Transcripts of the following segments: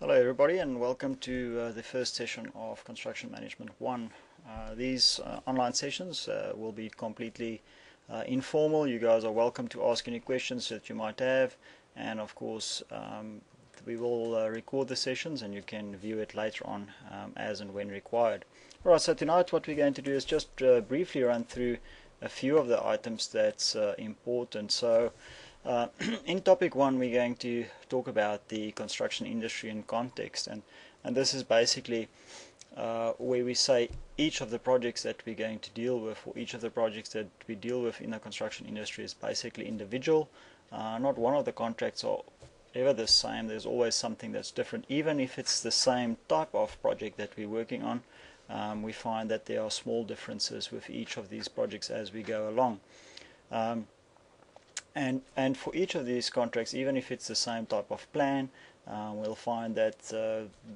Hello everybody, and welcome to the first session of Construction Management 1. These online sessions will be completely informal. You guys are welcome to ask any questions that you might have, and of course we will record the sessions and you can view it later on as and when required. Alright, so tonight what we're going to do is just briefly run through a few of the items that's important. So in topic 1 we're going to talk about the construction industry in context, and this is basically where we say each of the projects that we're going to deal with, or each of the projects that we deal with in the construction industry, is basically individual. Not one of the contracts are ever the same. There's always something that's different. Even if it's the same type of project that we're working on, we find that there are small differences with each of these projects as we go along. And for each of these contracts, even if it's the same type of plan, we'll find that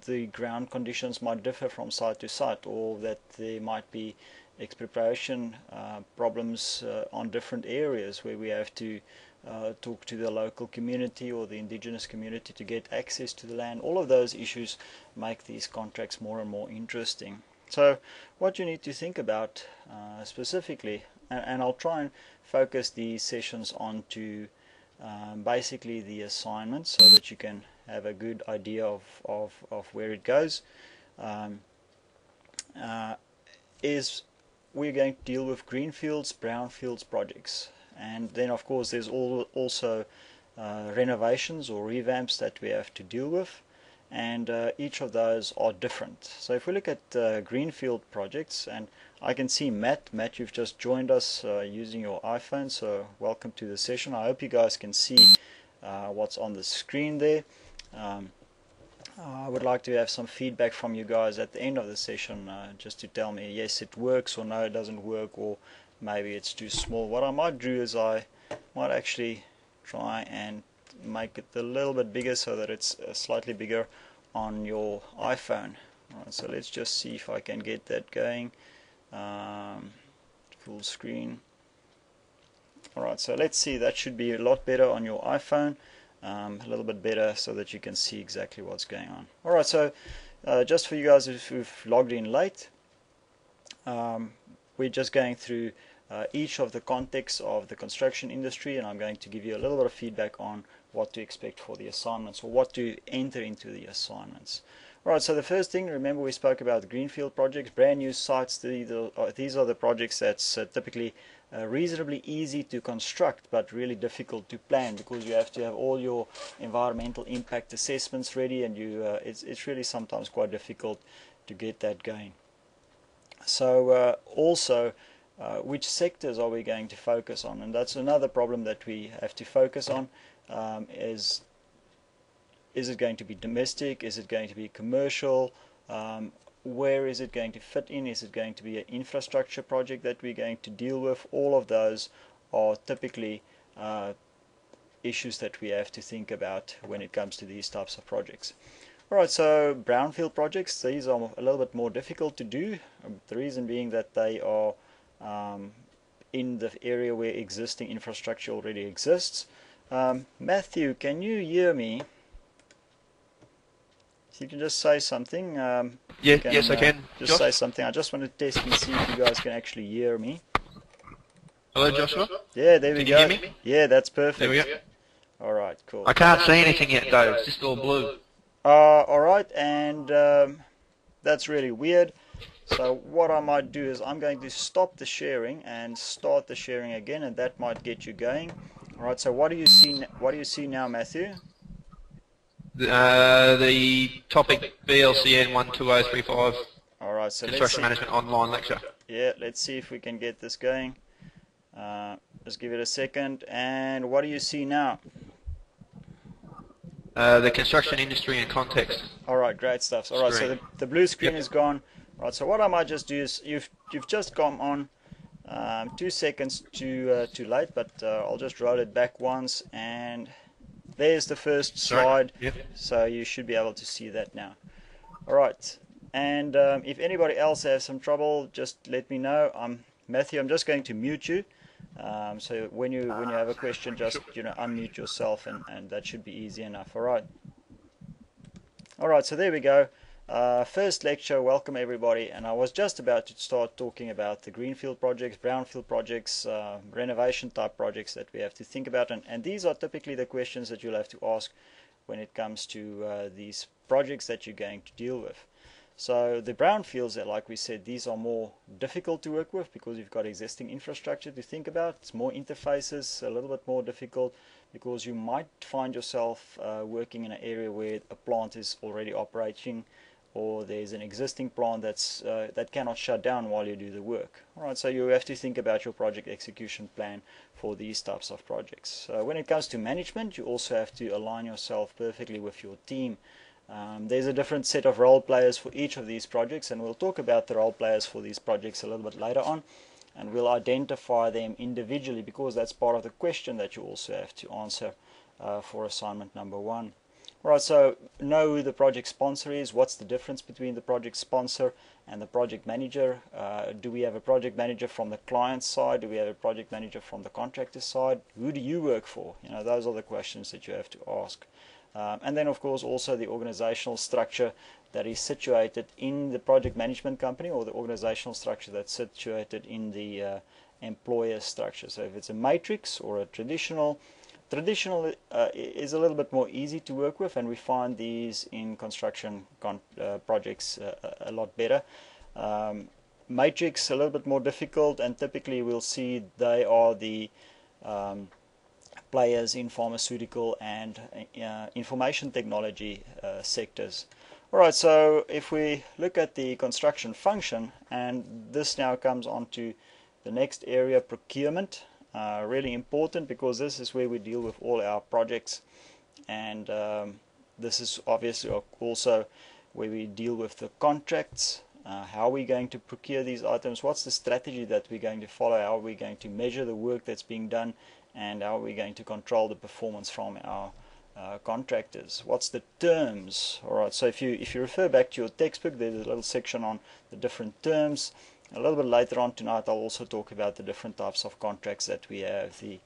the ground conditions might differ from site to site, or that there might be expropriation problems on different areas where we have to talk to the local community or the indigenous community to get access to the land. All of those issues make these contracts more and more interesting. So what you need to think about specifically, and I'll try and focus these sessions onto basically the assignments so that you can have a good idea of where it goes, is we're going to deal with greenfields, brownfields projects, and then of course there's also renovations or revamps that we have to deal with, and each of those are different. So if we look at greenfield projects, and I can see Matt, you've just joined us using your iPhone, so welcome to the session. I hope you guys can see what's on the screen there. I would like to have some feedback from you guys at the end of the session, just to tell me yes it works, or no it doesn't work, or maybe it's too small. What I might do is I might actually try and make it a little bit bigger so that it's slightly bigger on your iPhone. Alright, so let's just see if I can get that going. Full screen. Alright, so let's see, that should be a lot better on your iPhone, a little bit better so that you can see exactly what's going on. Alright, so just for you guys who've logged in late, we're just going through each of the contexts of the construction industry, and I'm going to give you a little bit of feedback on what to expect for the assignments, or what to enter into the assignments. Alright, so the first thing, remember we spoke about greenfield projects, brand new sites. These are the projects that's typically reasonably easy to construct but really difficult to plan, because you have to have all your environmental impact assessments ready, and it's really sometimes quite difficult to get that going. So also which sectors are we going to focus on, and that's another problem that we have to focus on. Is it going to be domestic? Is it going to be commercial? Where is it going to fit in? Is it going to be an infrastructure project that we're going to deal with? All of those are typically issues that we have to think about when it comes to these types of projects. Alright, so brownfield projects, these are a little bit more difficult to do. The reason being that they are in the area where existing infrastructure already exists. Matthew, can you hear me? If you can just say something. Yes, I can. Just say something. I just want to test and see if you guys can actually hear me. Hello, Joshua? Yeah, there we go. Can you hear me? Yeah, that's perfect. There we go. Alright, cool. I can't see anything yet, though. It's just all blue. Alright, and that's really weird. So what I might do is I'm going to stop the sharing and start the sharing again, and that might get you going. Alright, so what do you see? What do you see now, Matthew? The topic BLCN12035. Alright, so Construction Management Online Lecture. Yeah, let's see if we can get this going. Just give it a second. And what do you see now? The construction industry in context. Alright, great stuff. Alright, so the blue screen is gone. Right, so what I might just do is you've just gone on 2 seconds too late, but I'll just roll it back once, and there's the first slide. Yep. So you should be able to see that now. Alright, and if anybody else has some trouble, just let me know. Matthew, I'm just going to mute you. So when you have a question, just unmute yourself, and that should be easy enough. All right. Alright, so there we go. First lecture, welcome everybody. And I was just about to start talking about the greenfield projects, brownfield projects, renovation type projects that we have to think about. And these are typically the questions that you'll have to ask when it comes to these projects that you're going to deal with. So the brownfields, like we said, these are more difficult to work with because you've got existing infrastructure to think about. It's more interfaces, a little bit more difficult because you might find yourself working in an area where a plant is already operating, or there's an existing plant that cannot shut down while you do the work. All right, so you have to think about your project execution plan for these types of projects. When it comes to management, you also have to align yourself perfectly with your team. There's a different set of role players for each of these projects, and we'll talk about the role players for these projects a little bit later on, and we'll identify them individually because that's part of the question that you also have to answer for assignment number 1. Right, so know who the project sponsor is. What's the difference between the project sponsor and the project manager? Do we have a project manager from the client side? Do we have a project manager from the contractor side? Who do you work for? You know, those are the questions that you have to ask. And then, of course, also the organizational structure that is situated in the project management company, or the organizational structure that's situated in the employer structure. So if it's a matrix or a traditional is a little bit more easy to work with, and we find these in construction projects a lot better. Matrix a little bit more difficult, and typically we'll see they are the players in pharmaceutical and information technology sectors. Alright, so if we look at the construction function, and this now comes on to the next area, procurement. Really important because this is where we deal with all our projects, and this is obviously also where we deal with the contracts. How are we going to procure these items? What's the strategy that we're going to follow? How are we going to measure the work that's being done? And how are we going to control the performance from our contractors? What's the terms? Alright, so if you refer back to your textbook, there's a little section on the different terms. A little bit later on tonight I'll also talk about the different types of contracts that we have. The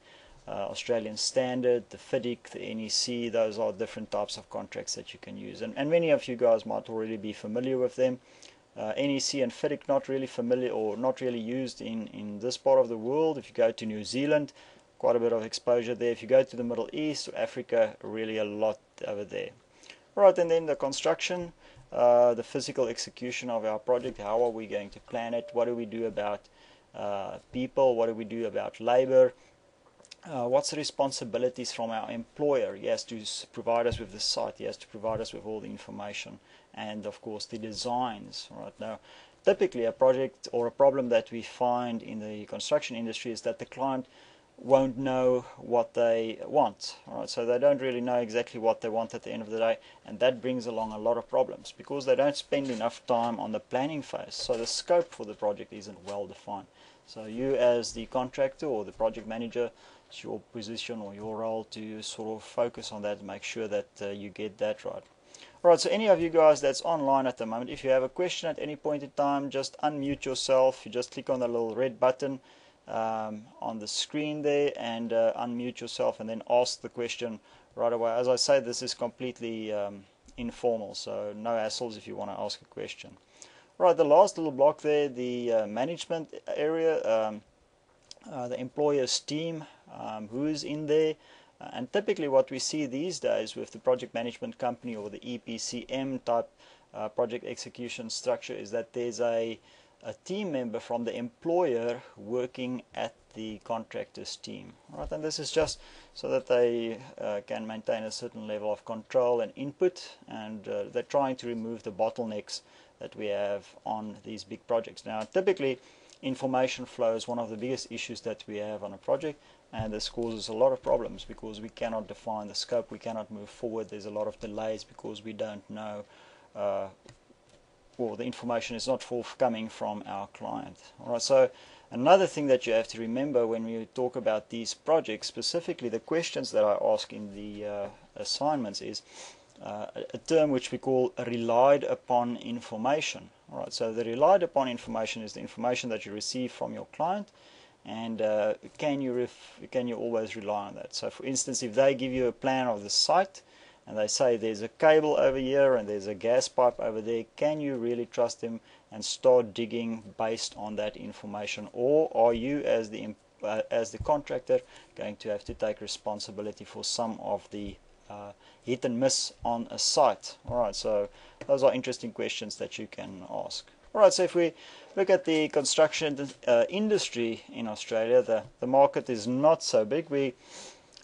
Australian Standard, the FIDIC, the NEC, those are different types of contracts that you can use. And many of you guys might already be familiar with them. NEC and FIDIC not really familiar or not really used in this part of the world. If you go to New Zealand, quite a bit of exposure there. If you go to the Middle East or Africa, really a lot over there. Right, and then the construction, the physical execution of our project. How are we going to plan it? What do we do about people? What do we do about labor? What's the responsibilities from our employer? He has to provide us with the site. He has to provide us with all the information, and of course the designs. Right now, typically a project or a problem that we find in the construction industry is that the client won't know what they want. Alright, so they don't really know exactly what they want at the end of the day, and that brings along a lot of problems because they don't spend enough time on the planning phase. So the scope for the project isn't well defined. So you as the contractor or the project manager, it's your position or your role to sort of focus on that and make sure that you get that right. Alright, so any of you guys that's online at the moment, if you have a question at any point in time, just unmute yourself. You just click on the little red button on the screen there and unmute yourself and then ask the question right away. As I say, this is completely informal, so no hassles if you want to ask a question. Right, the last little block there, the management area, the employer's team, who is in there, and typically what we see these days with the project management company or the EPCM type project execution structure is that there's a team member from the employer working at the contractor's team. Right, and this is just so that they can maintain a certain level of control and input, and they're trying to remove the bottlenecks that we have on these big projects. Now, typically, information flow is one of the biggest issues that we have on a project, and this causes a lot of problems because we cannot define the scope, we cannot move forward. There's a lot of delays because we don't know the information is not forthcoming from our client. Alright, so another thing that you have to remember when we talk about these projects, specifically the questions that I ask in the assignments, is a term which we call relied upon information. Alright, so the relied upon information is the information that you receive from your client, and can you always rely on that? So for instance, if they give you a plan of the site, and they say there's a cable over here and there's a gas pipe over there, can you really trust them and start digging based on that information? Or are you, as the contractor, going to have to take responsibility for some of the hit and miss on a site? Alright, so those are interesting questions that you can ask. Alright, so if we look at the construction industry in Australia, the market is not so big.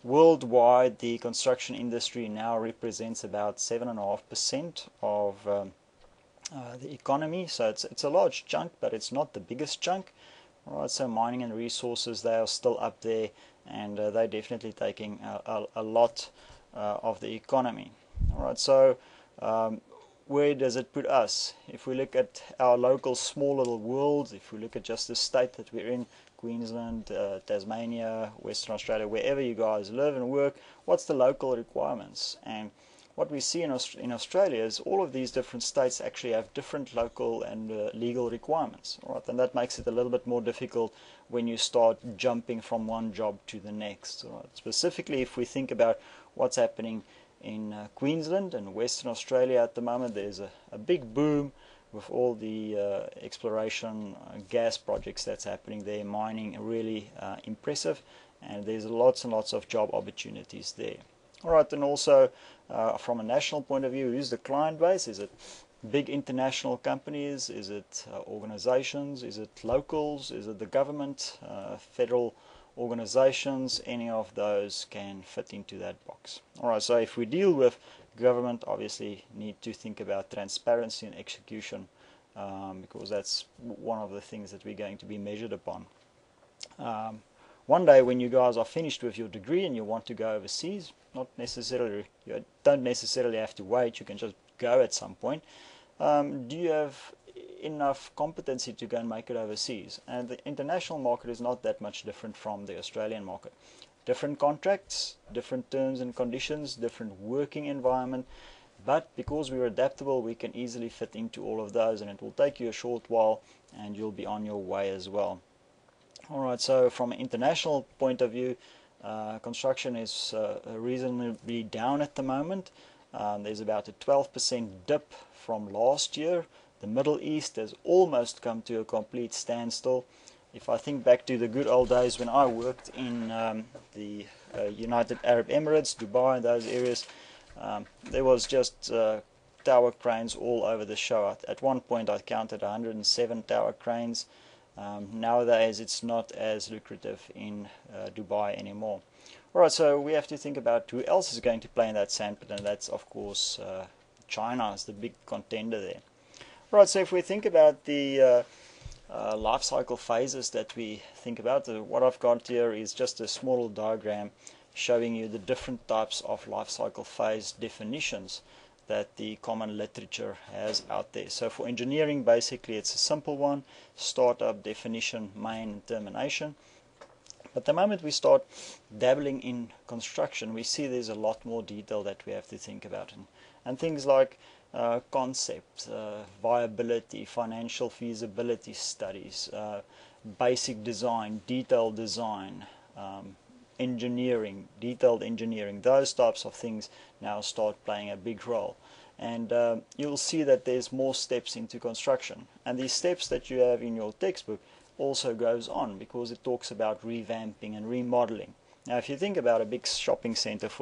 Worldwide, the construction industry now represents about 7.5% of the economy, so it's a large chunk, but it's not the biggest chunk. Alright, so mining and resources, they are still up there, and they're definitely taking a lot of the economy. Alright, so where does it put us? If we look at our local small little world, if we look at just the state that we're in, Queensland, Tasmania, Western Australia, wherever you guys live and work, what's the local requirements? And what we see in Australia is all of these different states actually have different local and legal requirements. Right? And that makes it a little bit more difficult when you start jumping from one job to the next. Right? Specifically, if we think about what's happening in Queensland and Western Australia at the moment, there's a big boom with all the exploration gas projects that's happening there. Mining really impressive, and there's lots and lots of job opportunities there. Alright, and also from a national point of view, who's the client base? Is it big international companies? Is it organizations? Is it locals? Is it the government, federal organizations? Any of those can fit into that box. Alright, so if we deal with government, obviously need to think about transparency and execution, because that's one of the things that we're going to be measured upon. One day when you guys are finished with your degree and you want to go overseas, you don't necessarily have to wait, you can just go at some point. Do you have enough competency to go and make it overseas? And the international market is not that much different from the Australian market. Different contracts, different terms and conditions, different working environment, but because we're adaptable, we can easily fit into all of those, and it will take you a short while and you'll be on your way as well. Alright, so from an international point of view, construction is reasonably down at the moment. There's about a 12% dip from last year. The Middle East has almost come to a complete standstill. If I think back to the good old days when I worked in the United Arab Emirates, Dubai, and those areas, there was just tower cranes all over the show. At one point I counted 107 tower cranes. Nowadays it's not as lucrative in Dubai anymore. Alright, so we have to think about who else is going to play in that sandpit, and that's of course China is the big contender there. Right, so if we think about the life cycle phases that we think about, what I've got here is just a small diagram showing you the different types of life cycle phase definitions that the common literature has out there. So for engineering, basically it's a simple one: startup, definition, main, and termination. But the moment we start dabbling in construction, we see there's a lot more detail that we have to think about, and things like concept, viability, financial feasibility studies, basic design, detailed design, engineering, detailed engineering, those types of things now start playing a big role. And you'll see that there's more steps into construction, and these steps that you have in your textbook also goes on, because it talks about revamping and remodeling. Now if you think about a big shopping center, for